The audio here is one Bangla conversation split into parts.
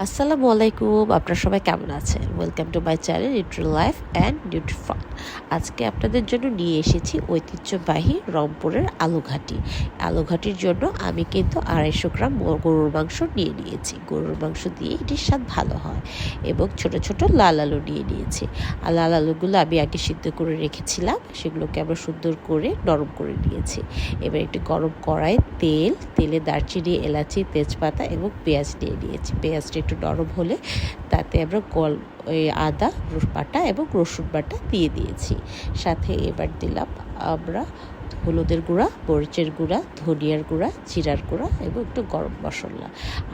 আসসালামু আলাইকুম, আপনারা সবাই কেমন আছেন? Welcome to my channel Nutri life and Nutri fun. আজকে আপনাদের জন্য নিয়ে এসেছি ঐতিহ্যবাহী রংপুরের আলুঘাটি। আলুঘাটির জন্য আমি কিন্তু 250 গ্রাম গরুর মাংস নিয়ে নিয়েছি। গরুর মাংস দিয়ে এটির স্বাদ ভালো হয় এবং ছোট ছোট লাল আলু নিয়ে নিয়েছি। আর লাল আলুগুলো আমি আগে সিদ্ধ করে রেখেছিলাম, সেগুলোকে আমরা সুন্দর করে নরম করে নিয়েছি। এবার একটি গরম কড়াইয়ে তেলে দারচিনি, এলাচি, তেজপাতা এবং পেঁয়াজ নিয়ে নিয়েছি। পেঁয়াজটা একটু নরম হলে তাতে আমরা আদা বাটা এবং রসুন বাটা দিয়ে দিয়েছি। সাথে এবার দিলাম আমরা হলুদের গুঁড়া, মরিচের গুঁড়া, ধনিয়ার গুঁড়া, জিরার গুঁড়া এবং একটু গরম মশলা।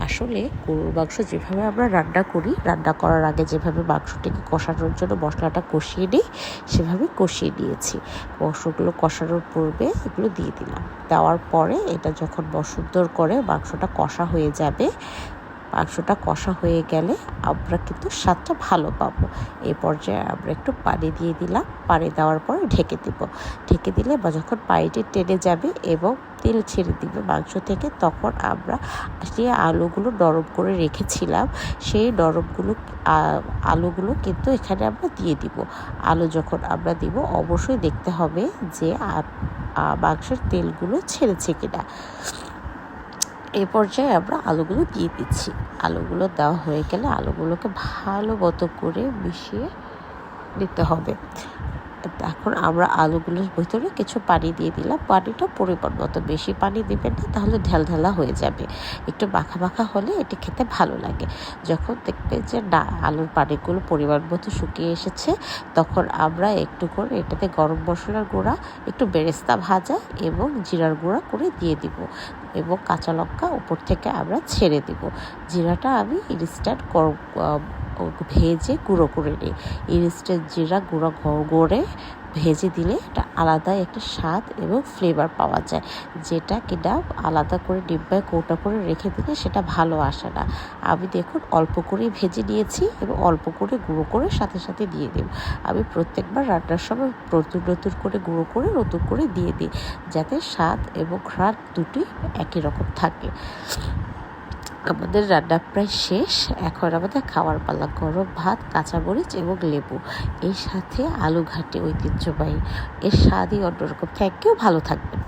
আসলে গরুর মাংস যেভাবে আমরা রান্না করি, রান্না করার আগে যেভাবে মাংসটাকে কষানোর জন্য মশলাটা কষিয়ে নিই, সেভাবে কষিয়ে নিয়েছি। মাংসগুলো কষানোর পূর্বে এগুলো দিয়ে দিলাম। দেওয়ার পরে এটা যখন সুন্দর করে মাংসটা কষা হয়ে যাবে, মাংসটা কষা হয়ে গেলে আমরা কিন্তু স্বাদটা ভালো পাবো। এই পর্যায়ে আমরা একটু পানি দিয়ে দিলাম। পানি দেওয়ার পর ঢেকে দিলে বা যখন পানিটি টেনে যাবে এবং তেল ছেড়ে দিবে মাংস থেকে, তখন আমরা যে আলুগুলো নরম করে রেখেছিলাম, সেই আলুগুলো কিন্তু এখানে আমরা দিয়ে দিব। আলু যখন আমরা দিব, অবশ্যই দেখতে হবে যে মাংসের তেলগুলো ছেড়েছে কিনা। এই পর্যায়ে আমরা আলুগুলো দিয়ে দিচ্ছি। আলুগুলো দেওয়া হয়ে গেলে আলুগুলোকে ভালো মতো করে মিশিয়ে নিতে হবে। এখন আমরা আলুগুলোর ভিতরে কিছু পানি দিয়ে দিলাম। পানিটা পরিমাণ মতো, বেশি পানি দিবেন না, তাহলে ঢেলঢেলা হয়ে যাবে। একটু মাখা মাখা হলে এটি খেতে ভালো লাগে। যখন দেখবে যে না, আলুর পানিগুলো পরিমাণ মতো শুকিয়ে এসেছে, তখন আমরা একটু করে এটাতে গরম মশলার গুঁড়া, একটু বেরেস্তা ভাজা এবং জিরার গুঁড়া করে দিয়ে দিব এবং কাঁচা লঙ্কা উপর থেকে আমরা ছেড়ে দিব। জিরাটা আমি ইনস্ট্যান্ট ভেজে গুঁড়ো করে নিই। ইনস্ট্যান্ট জিরা গুঁড়ো করে ভেজে দিলে এটা আলাদা একটা স্বাদ এবং ফ্লেভার পাওয়া যায়, যেটা কিনা আলাদা করে ডিব্বায় কৌটা করে রেখে দিলে সেটা ভালো আসে না। আমি দেখুন অল্প করেই ভেজে নিয়েছি এবং অল্প করে গুঁড়ো করে সাথে সাথে দিয়ে দেব। আমি প্রত্যেকবার রান্নার সময় নতুন করে গুঁড়ো করে নতুন করে দিয়ে দিই, যাতে স্বাদ এবং ঘ্রাণ দুটি একই রকম থাকে। আমাদের রান্না প্রায় শেষ। এখন আমাদের খাওয়ার পালা। গরম ভাত, কাঁচামরিচ এবং লেবু, এর সাথে আলুঘাটি ঐতিহ্যবাহী। এর স্বাদই অন্যরকম। থ্যাংক ইউ, ভালো থাকবেন।